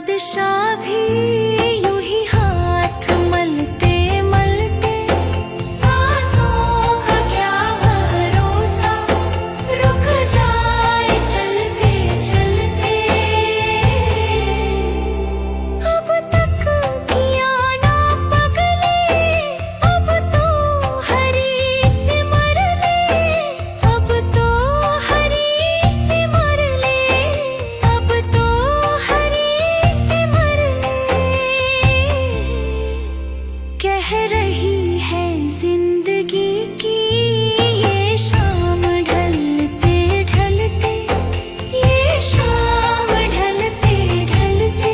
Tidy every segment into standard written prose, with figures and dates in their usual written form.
बादशाह भी यूं ही हाथ मलते मलते, सांसों का क्या भरोसा, रुक जाए चलते चलते। अब तक किया ना पगले, अब तो हरी से मर ले, अब तो हरी से मर ले, अब तो हरी से मर ले। कह रही है जिंदगी की ये शाम ढलते ढलते, ये शाम ढलते ढलते,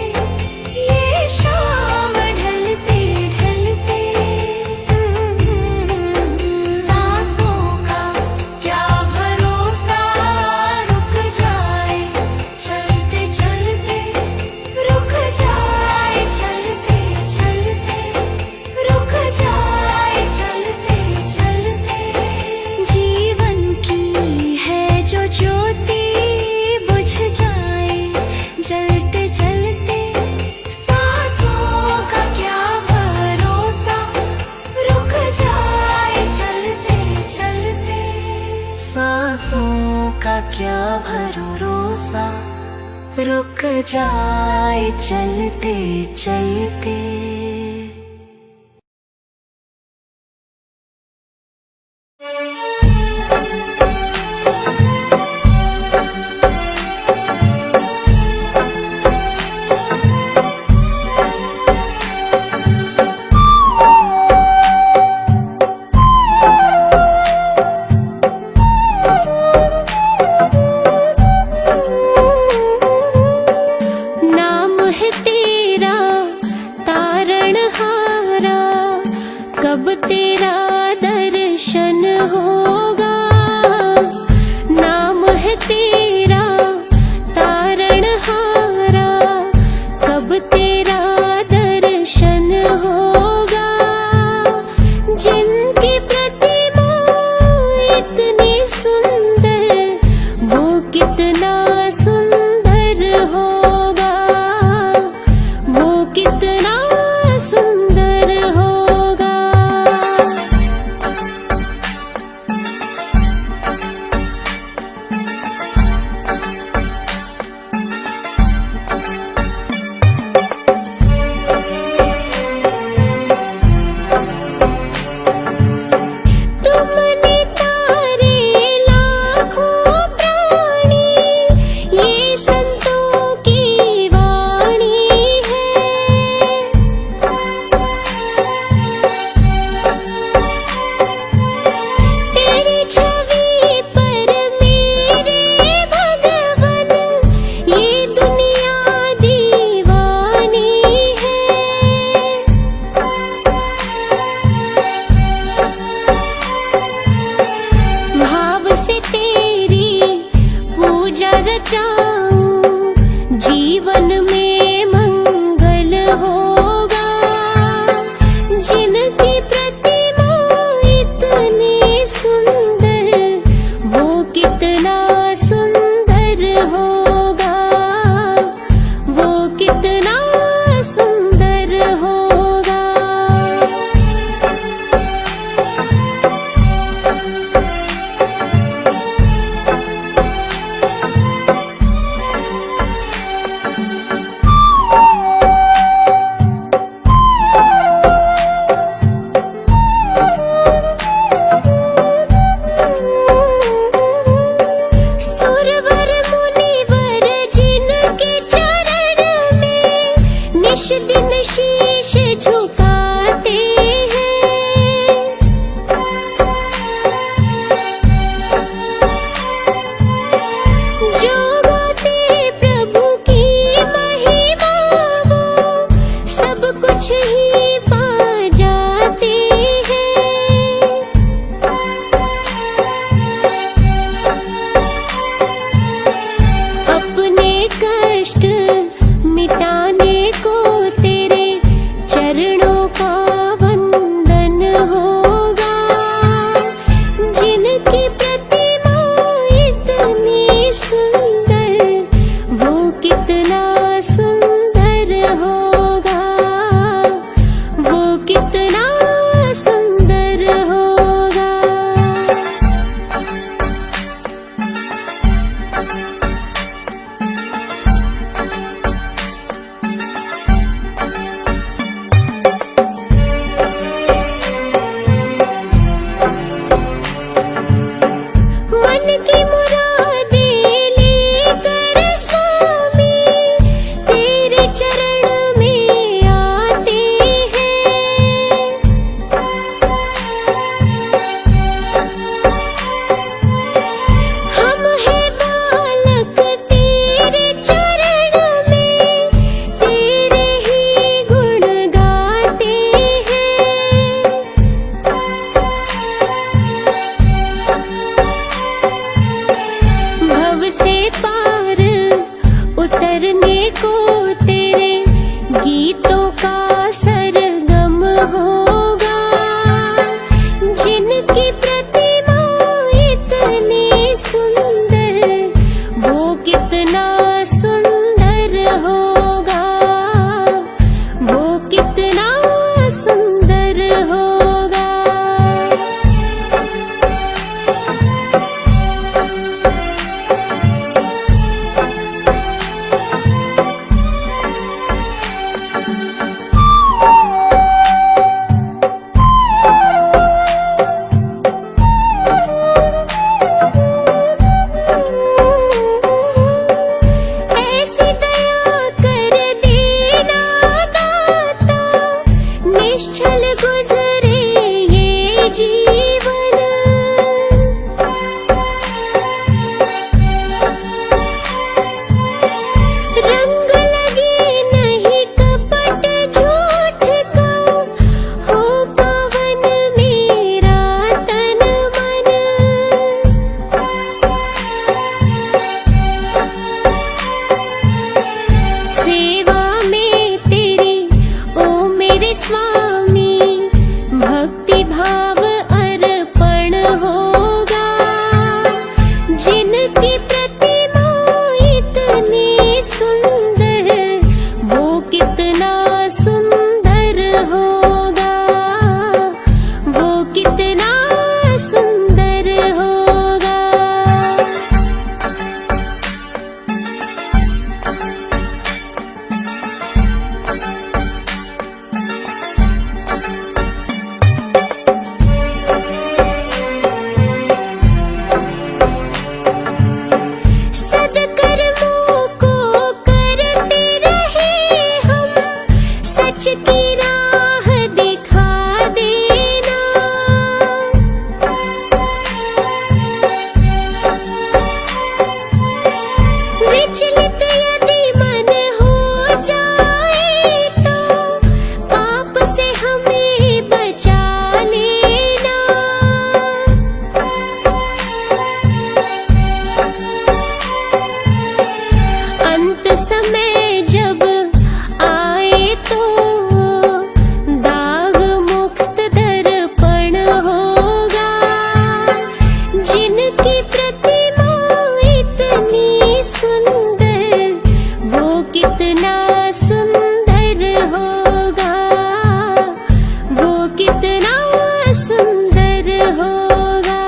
ये शाम ढलते ढलते। सांसों का क्या भरोसा, रुक जाए चलते चलते, रुक जाए चलते चलते, रुक जाए चलते चलते। जीवन की है जो ज्योति बुझ जाए जलते जलते, सांसों का क्या भरोसा, रुक जाए चलते चलते। सांसों का क्या भरोसा, रुक जाए चलते चलते। नाम है तेरा तारणहारा, कब तेरा दर्शन होगा। नाम है तेरा तारणहारा, कब तेरा दर्शन होगा। जिनकी प्रतिमा इतनी सुंदर, वो कितना सुंदर होगा, वो कितना सुंदर होगा। तुमने तारे लाखों प्राणी, ये संतों की वाणी है। तेरी छवि पर मेरे भगवन, ये दुनिया दीवानी है। भाव से तेरी पूजा रचाऊं, जीवन में मंगल होगा। जिनकी प्रतिमा इतनी सुंदर, वो कितना सुंदर होगा, वो कितना सुंदर होगा। सुरवर मुनिवर जिनके चरण में निश दिन शीश झुकाते हैं। जो गाते प्रभु की महिमा, वो सब कुछ ही पा जाते हैं। अपने कष्ट मिटाने को तेरे कितना सुंदर होगा, वो कितना सुंदर होगा। सद्कर्मों को करते रहे हम, सच की राह दिखा देना। विचलित यदि मन हो जाए तो पाप से हमें बचा लेना। अंत समय जब आए तो दाग मुक्त दर्पण होगा। जिनकी प्रतिमा इतनी सुंदर, वो कितना सुंदर होगा, वो कितना सुंदर होगा।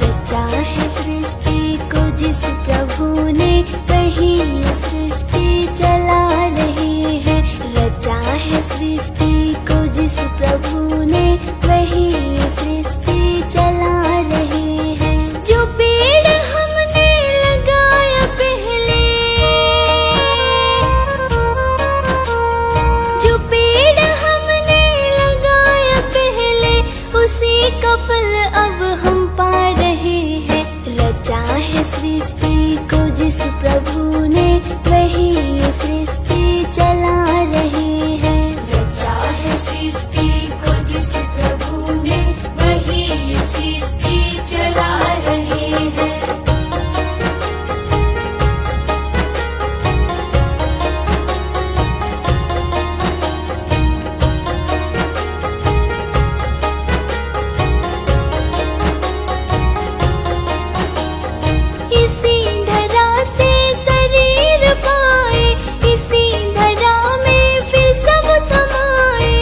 रचा है सृष्टि को जिस प्रभु ने, वही सृष्टि चला रहे हैं। रचा है सृष्टि को जिस प्रभु ने, वही सृष्टि चला रहे हैं। जो पेड़ हमने लगाया पहले, जो पेड़ हमने लगाया पहले, उसी का फल अब हम पा रहे हैं। रचा है सृष्टि को जिस प्रभु ने, वही सृष्टि चला रहे हैं। रचा है सृष्टि को जिस प्रभु ने, वही सृष्टि चला रहे हैं। इसी धरा से शरीर पाए, इसी धरा में फिर सब समाए।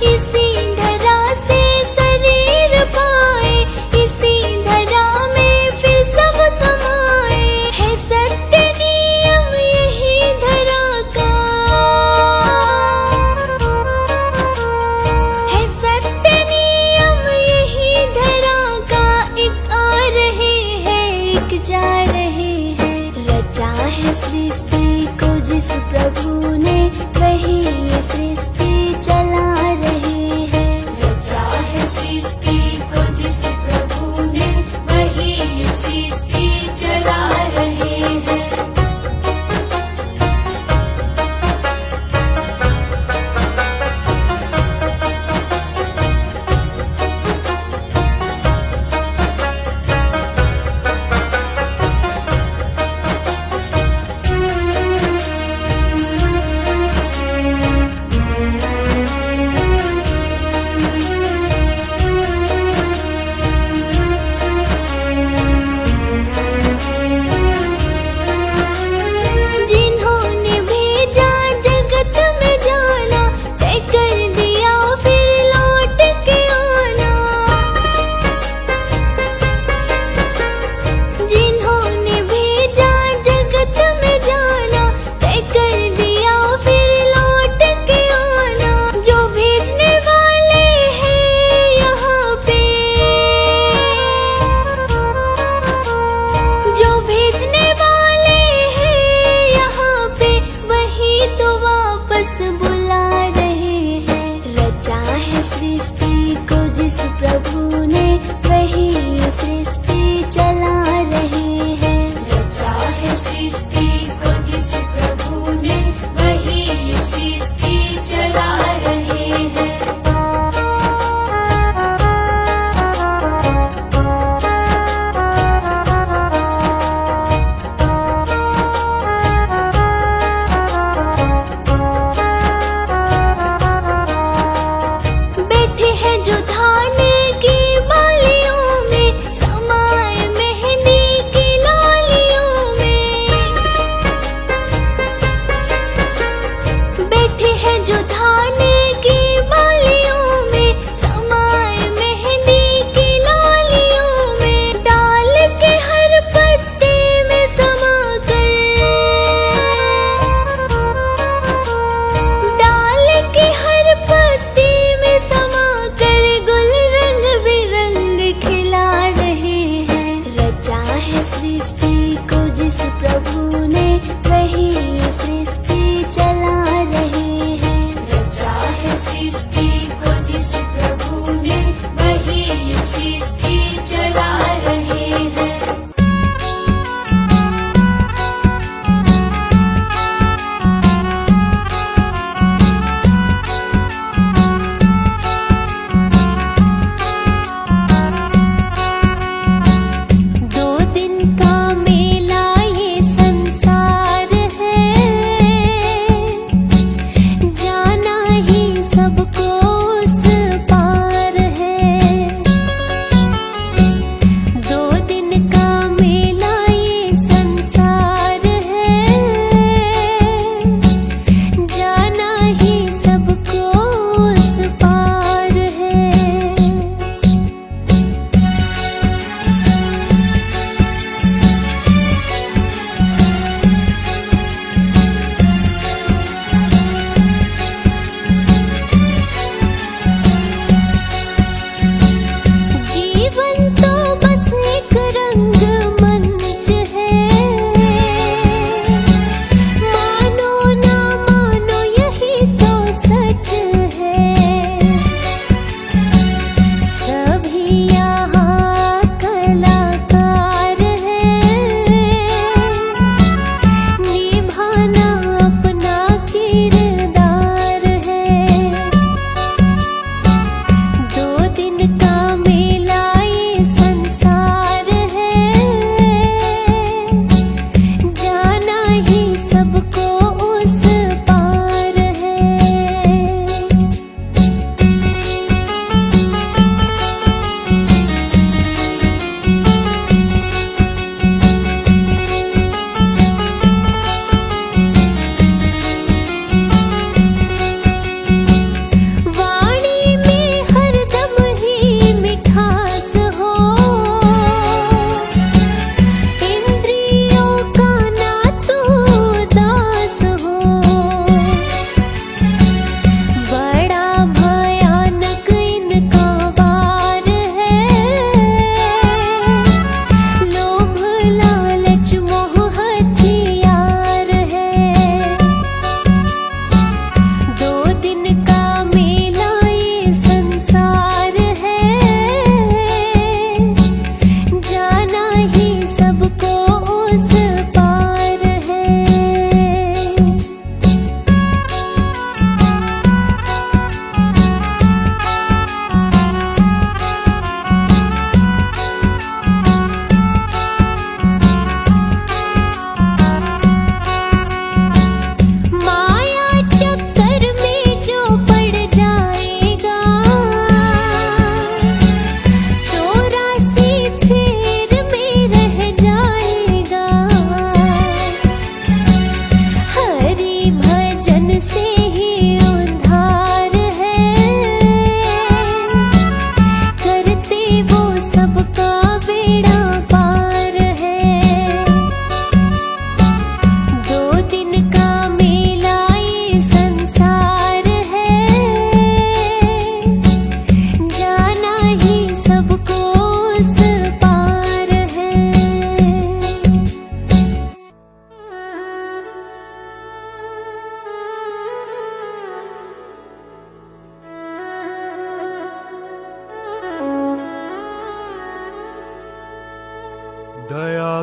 इसी धरा से शरीर पाए, इसी धरा में फिर सब समाए। है सत्य नियम यही धरा का, है सत्य नियम यही धरा का। एक आ रहे हैं, एक जा रहे हैं। रचा है सृष्टि को जिस प्रभु ने, वही सृष्टि चला रहे हैं। रचा है सृष्टि को जिस प्रभु ने, वही सृष्टि चला रहे हैं। जिन्होंने भेजा जगत में जाना, तय कर दिया फिर लौट के आना। जिन्होंने भेजा जगत में जाना, तय कर दिया फिर लौट के आना। जो भेजने वाले हैं यहाँ पे, जो भेजने वाले हैं यहाँ पे, वही तो वापस बुला रहे हैं। रचा है सृष्टि को जिस प्रभु ने, वही सृष्टि चला रहे हैं। रचा है सृष्टि को जिस प्रभु ने, वही सृष्टि चला रहे हैं।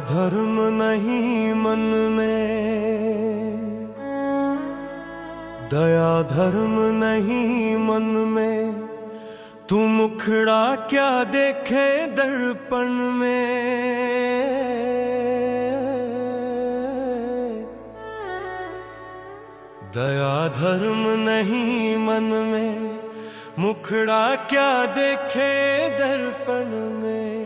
धर्म नहीं मन में, दया धर्म नहीं मन में, तू मुखड़ा क्या देखे दर्पण में। दया धर्म नहीं मन में, मुखड़ा क्या देखे दर्पण में।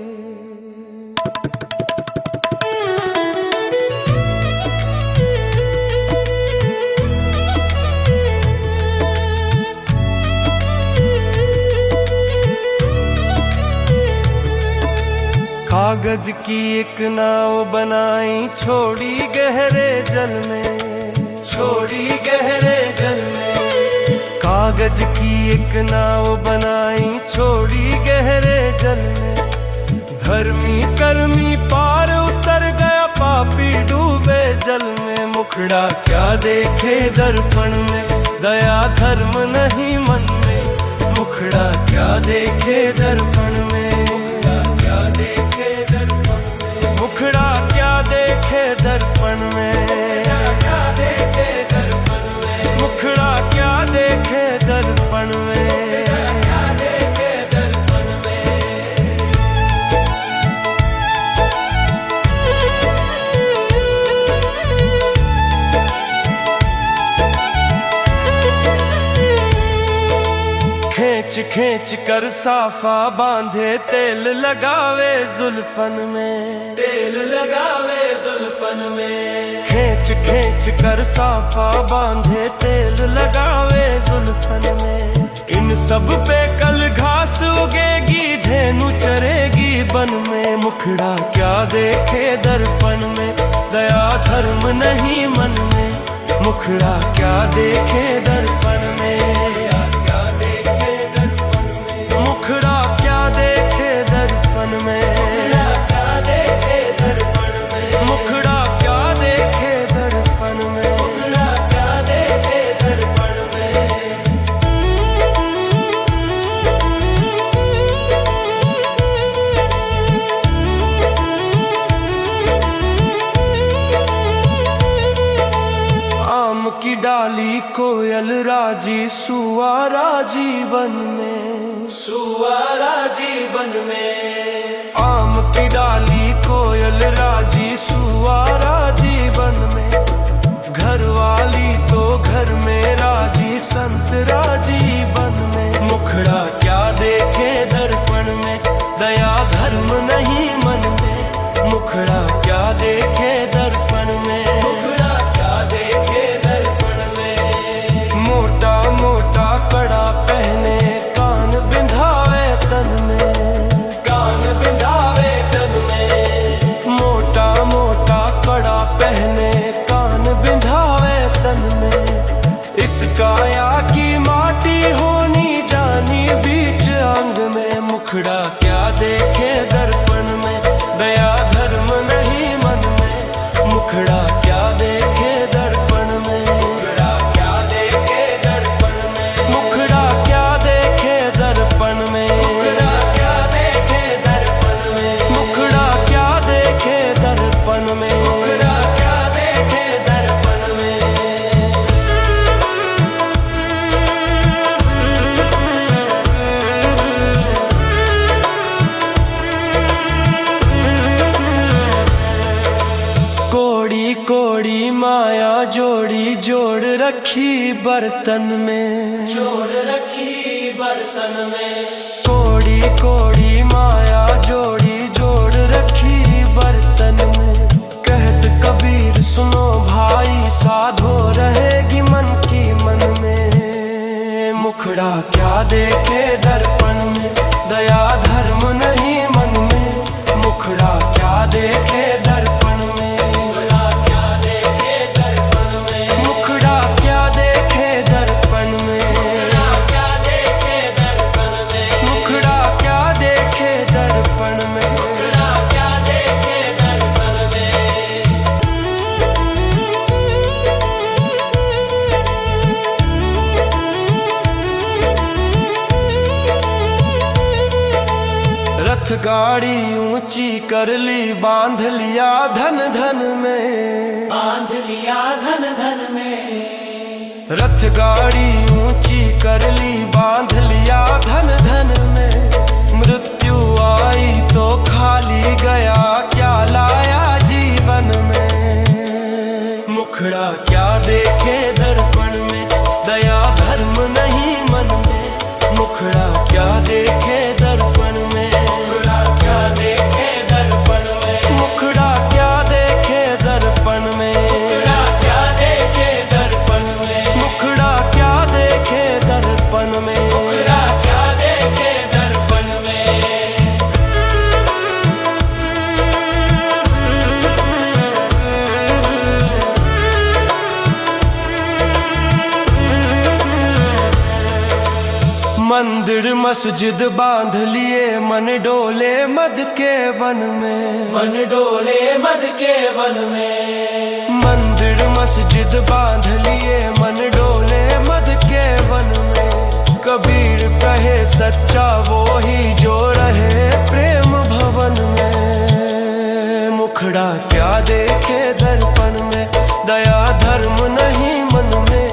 कागज की एक नाव बनाई, छोड़ी गहरे जल में, छोड़ी गहरे जल में। कागज की एक नाव बनाई, छोड़ी गहरे जल में। धर्मी कर्मी पार उतर गया, पापी डूबे जल में। मुखड़ा क्या देखे दर्पण में, दया धर्म नहीं मन में। मुखड़ा क्या देखे दर्पण में, क्या देखे दर्पण में। मुखड़ा क्या देखे दर्पण में, क्या देखे दर्पण में। मुखड़ा क्या देखे दर्पण में, क्या देखे दर्पण में। खींच खींच कर साफा बांधे, तेल लगावे जुल्फन में, तेल लगावे जुल्फन में। खींच खींच कर साफा बांधे, तेल लगावे जुल्फन में। इन सब पे कल घास उगेगी, धेनु चरेगी बन में। मुखड़ा क्या देखे दर्पण में, दया धर्म नहीं मन में। मुखड़ा क्या देखे दर्पण में, मुखड़ा क्या देखे दर्पण में, क्या देखे दर्पण में। मुखड़ा क्या देखे दर्पण में, मुखड़ा क्या देखे दर्पण में। आम की डाली कोयल राजी, सुवारा जीवन में, सुवारा जीवन में। आम की डाली कोयल राजी, सुवारा जीवन में। घर वाली तो घर में राजी, संत राजी बन में। मुखड़ा क्या देखे दर्पण में, दया धर्म नहीं मन में। मुखड़ा क्या देखे दर्पण में, मुखड़ा क्या देखे दर्पण में। मोटा मोटा कड़ा पहने, कान बिंधावे तन में, कान बिंधावे तन में। मोटा मोटा कड़ा पहने, कान बिंधावे तन में। इस काया की माटी होनी जानी बीच अंग में। मुखड़ा क्या देखे दर्पण में, दया धर्म नहीं मन में। मुखड़ा क्या देखे दर्पण में, मुखड़ा क्या देखे दर्पण में। मुखड़ा क्या देखे दर्पण में, मुखड़ा क्या देखे दर्पण में। मुखड़ा क्या देखे दर्पण में, मुखड़ा क्या देखे दर्पण में। कोड़ी कोड़ी माया जोड़ी, जोड़ रखी बर्तन में, जोड़ रखी बर्तन में। कोड़ी कोड़ी माया जोड़ी, जोड़ रखी बर्तन में। कहत कबीर सुनो भाई, साधो रहेगी मन की मन में। मुखड़ा क्या देखे दर्पण में, दया धर्म नहीं मन में। मुखड़ा क्या देखे दर्पण में, मुखड़ा क्या देखे दर्पण में। मुखड़ा क्या देखे दर्पण में, मुखड़ा क्या देखे दर्पण में। मुखड़ा क्या देखे दर्पण में, मुखड़ा क्या देखे दर्पण में। गाड़ी ऊंची कर ली, बांध लिया धन धन में, बांध लिया धन धन में। रथ गाड़ी ऊंची कर ली, बांध लिया धन धन में। मृत्यु आई तो खाली गया, क्या लाया जीवन में। मुखड़ा क्या देखे दर्पण में, दया धर्म नहीं मन में। मुखड़ा क्या देखे दर्पण में, मुखड़ा क्या देखे दर्पण में। मुखड़ा क्या देखे दर्पण में, मुखड़ा क्या देखे दर्पण में। मुखड़ा क्या देखे दर्पण में, मुखड़ा क्या देखे दर्पण में। मंदिर मस्जिद बांध लिए, मन डोले मद के वन में, मन डोले मद के वन में। मंदिर मस्जिद बांध लिए, मन डोले मद के वन में। कबीर कहे सच्चा वो ही जो रहे प्रेम भवन में। मुखड़ा क्या देखे दर्पण में, दया धर्म नहीं मन में।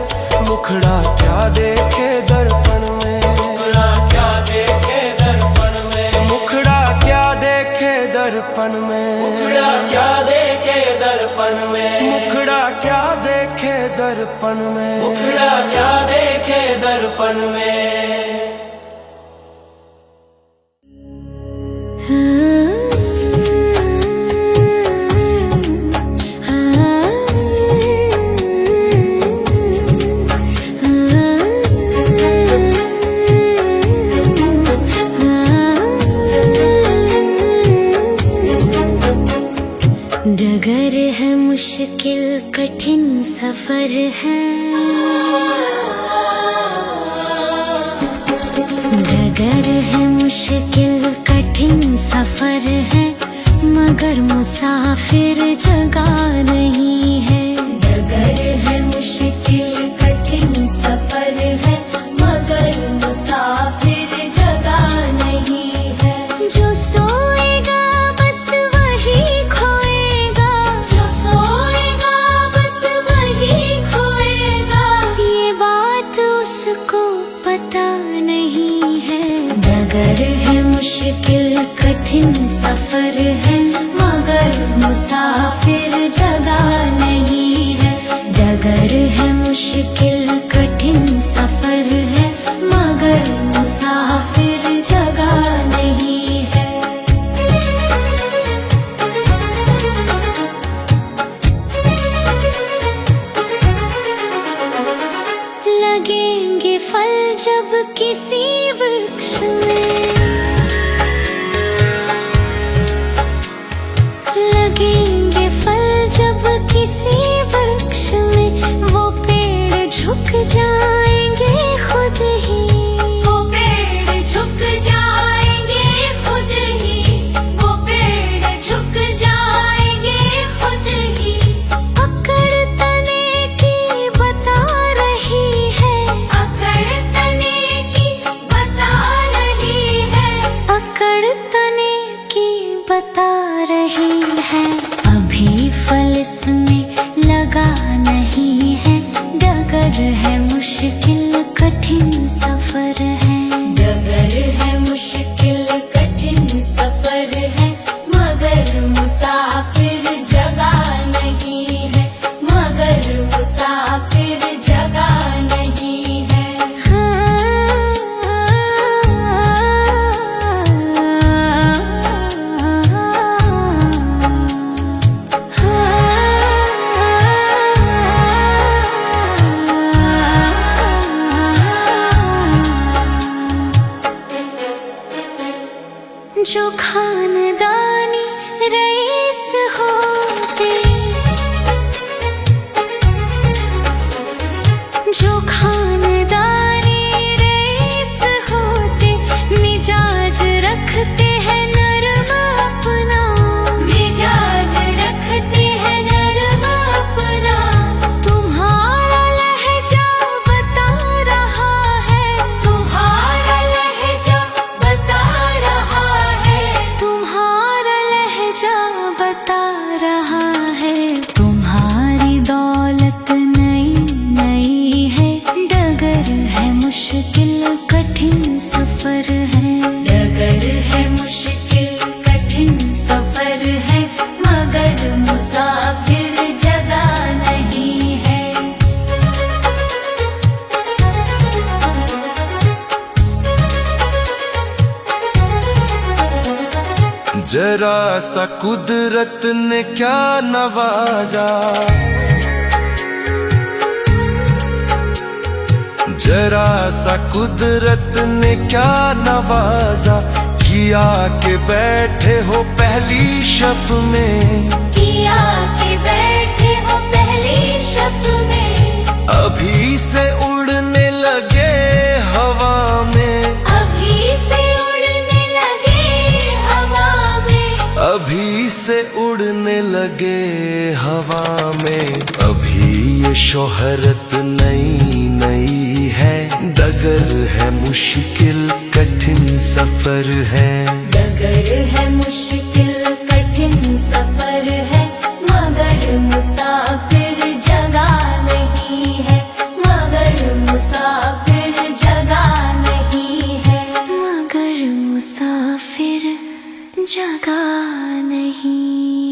मुखड़ा क्या देखे दर्पण में, मुखड़ा क्या देखे दर्पण में। मुखड़ा क्या देखे दर्पण में, मुखड़ा क्या देखे दर्पण में। मुखड़ा क्या देखे दर्पण में। मुखड़ा क्या देखे दर्पण में। डगर है मुश्किल कठिन सफर है, डगर है मुश्किल कठिन सफर है, मगर मुसाफिर जगह नहीं है। डगर है मुश्किल कठिन सफर है, मगर मुसाफिर जगह नहीं है। जो सोएगा बस वही खोएगा, जो सोएगा बस वही खोएगा, ये बात उसको पता नहीं है। डगर है मुश्किल कठिन सफर है, मगर मुसाफिर जगह नहीं है। डगर है मुश्किल कठिन सफर है, मगर मुसाफिर जगह नहीं है। लगेंगे फल जब किसी वृक्ष में, लगेंगे फल जब किसी वृक्ष में, वो पेड़ झुक जाएंगे खुद ही, वो पेड़ झुक जाएंगे खुद ही, वो पेड़ झुक जाएंगे खुद ही। अकड़ तने की बता रही है, अकड़ तने की बता रही है, अकड़ तने की बता रही है। अभी फल इसमें लगा नहीं है, डगर है मुश्किल कठिन सफर है। डगर है मुश्किल कठिन सफर है, मगर मुसाफिर जगह नहीं है, मगर मुसाफिर जगह नहीं है। जो खानदानी रईस होते, जो खानदानी रईस होते, मिजाज रखते हैं नरम अपना, मिजाज रखते हैं नरम अपना। तुम्हारा लहजा बता रहा है, तुम्हारा लहजा बता रहा है, जरा सा कुदरत ने क्या नवाजा, जरा सा कुदरत ने क्या नवाजा, किया के बैठे हो पहली शफ में, किया के बैठे हो पहली शफ में, अभी से उड़ने लगे हवा में, अभी से उड़ने लगे हवा में, अभी से उड़ने लगे हवा में। अभी ये शोहरत नई नई है, डगर है मुश्किल कठिन सफर है, डगर है मुश्किल कठिन सफर है, मगर मुसाफिर जगह नहीं है, मगर मुसाफिर जगह नहीं है, मगर मुसाफिर जगह नहीं